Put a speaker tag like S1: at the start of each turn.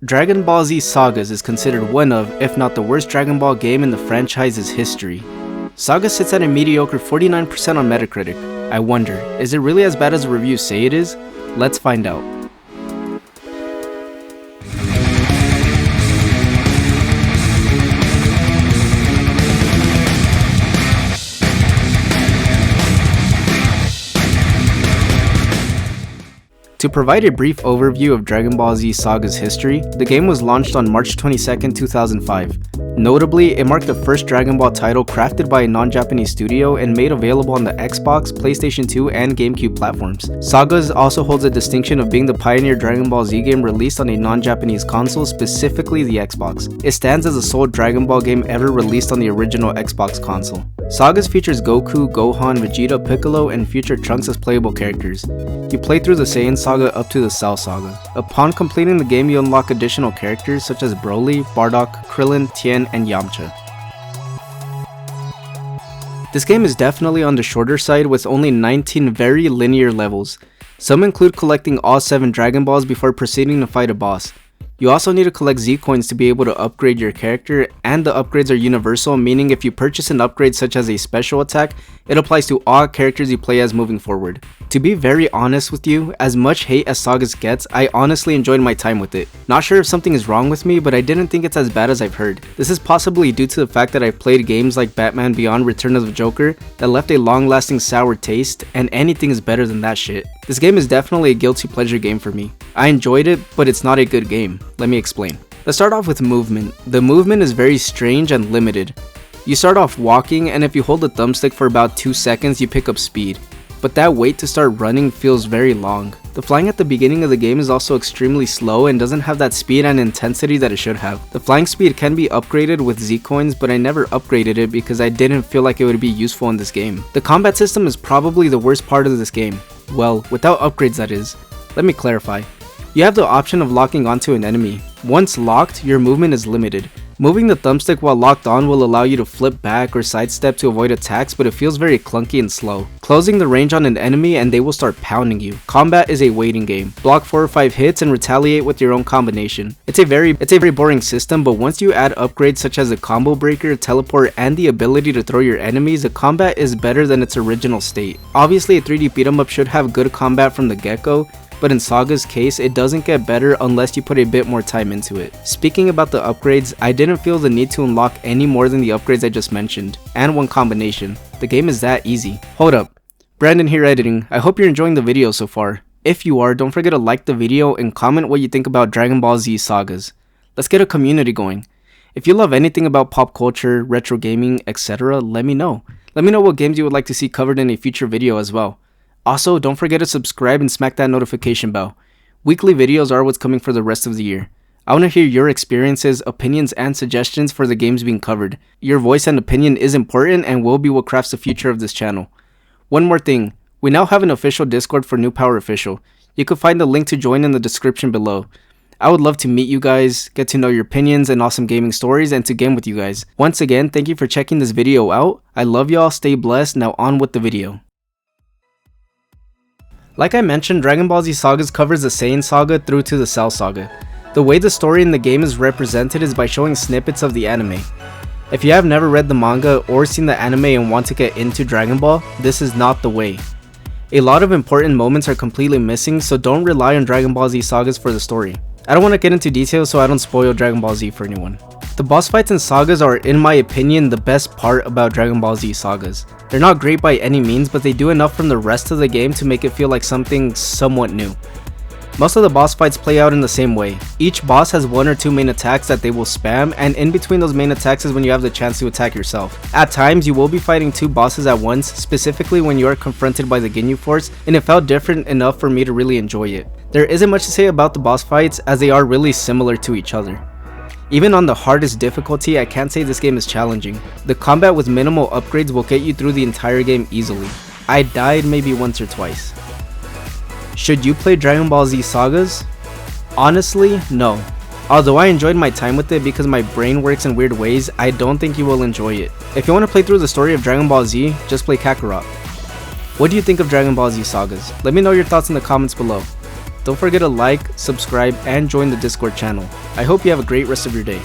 S1: Dragon Ball Z Sagas is considered one of, if not the worst Dragon Ball game in the franchise's history. Saga sits at a mediocre 49% on Metacritic. I wonder, is it really as bad as the reviews say it is? Let's find out. To provide a brief overview of Dragon Ball Z Saga's history, the game was launched on March 22, 2005. Notably, it marked the first Dragon Ball title crafted by a non-Japanese studio and made available on the Xbox, PlayStation 2, and Gamecube platforms. Sagas also holds a distinction of being the pioneer Dragon Ball Z game released on a non-Japanese console, specifically the Xbox. It stands as the sole Dragon Ball game ever released on the original Xbox console. Sagas features Goku, Gohan, Vegeta, Piccolo, and future Trunks as playable characters. You play through the Saiyan Saga up to the Cell Saga. Upon completing the game, you unlock additional characters such as Broly, Bardock, Krillin, Tien, and Yamcha. This game is definitely on the shorter side with only 19 very linear levels. Some include collecting all 7 Dragon Balls before proceeding to fight a boss. You also need to collect Z coins to be able to upgrade your character, and the upgrades are universal, meaning if you purchase an upgrade such as a special attack, it applies to all characters you play as moving forward. To be very honest with you, as much hate as Sagas gets, I honestly enjoyed my time with it. Not sure if something is wrong with me, but I didn't think it's as bad as I've heard. This is possibly due to the fact that I've played games like Batman Beyond Return of the Joker that left a long-lasting sour taste, and anything is better than that shit. This game is definitely a guilty pleasure game for me. I enjoyed it, but it's not a good game. Let me explain. Let's start off with movement. The movement is very strange and limited. You start off walking, and if you hold the thumbstick for about 2 seconds, you pick up speed. But that wait to start running feels very long. The flying at the beginning of the game is also extremely slow and doesn't have that speed and intensity that it should have. The flying speed can be upgraded with Z coins, but I never upgraded it because I didn't feel like it would be useful in this game. The combat system is probably the worst part of this game. Well, without upgrades that is. Let me clarify. You have the option of locking onto an enemy. Once locked, your movement is limited. Moving the thumbstick while locked on will allow you to flip back or sidestep to avoid attacks, but it feels very clunky and slow. Closing the range on an enemy and they will start pounding you. Combat is a waiting game. Block 4 or 5 hits and retaliate with your own combination. It's a very boring system, but once you add upgrades such as a combo breaker, teleport, and the ability to throw your enemies, the combat is better than its original state. Obviously, a 3D beat 'em up should have good combat from the get-go, but in Saga's case, it doesn't get better unless you put a bit more time into it. Speaking about the upgrades, I didn't feel the need to unlock any more than the upgrades I just mentioned, and one combination. The game is that easy. Hold up. Brandon here editing. I hope you're enjoying the video so far. If you are, don't forget to like the video and comment what you think about Dragon Ball Z Sagas. Let's get a community going. If you love anything about pop culture, retro gaming, etc., let me know. Let me know what games you would like to see covered in a future video as well. Also, don't forget to subscribe and smack that notification bell. Weekly videos are what's coming for the rest of the year. I want to hear your experiences, opinions, and suggestions for the games being covered. Your voice and opinion is important and will be what crafts the future of this channel. One more thing, we now have an official Discord for New Power Official. You can find the link to join in the description below. I would love to meet you guys, get to know your opinions and awesome gaming stories, and to game with you guys. Once again, thank you for checking this video out. I love y'all, stay blessed, now on with the video. Like I mentioned, Dragon Ball Z Sagas covers the Saiyan Saga through to the Cell Saga. The way the story in the game is represented is by showing snippets of the anime. If you have never read the manga or seen the anime and want to get into Dragon Ball, this is not the way. A lot of important moments are completely missing, so don't rely on Dragon Ball Z Sagas for the story. I don't want to get into details so I don't spoil Dragon Ball Z for anyone. The boss fights in Sagas are, in my opinion, the best part about Dragon Ball Z Sagas. They're not great by any means, but they do enough from the rest of the game to make it feel like something somewhat new. Most of the boss fights play out in the same way. Each boss has 1 or 2 main attacks that they will spam, and in between those main attacks is when you have the chance to attack yourself. At times, you will be fighting 2 bosses at once, specifically when you are confronted by the Ginyu Force, and it felt different enough for me to really enjoy it. There isn't much to say about the boss fights, as they are really similar to each other. Even on the hardest difficulty, I can't say this game is challenging. The combat with minimal upgrades will get you through the entire game easily. I died maybe once or twice. Should you play Dragon Ball Z Sagas? Honestly, no. Although I enjoyed my time with it because my brain works in weird ways, I don't think you will enjoy it. If you want to play through the story of Dragon Ball Z, just play Kakarot. What do you think of Dragon Ball Z Sagas? Let me know your thoughts in the comments below. Don't forget to like, subscribe, and join the Discord channel. I hope you have a great rest of your day.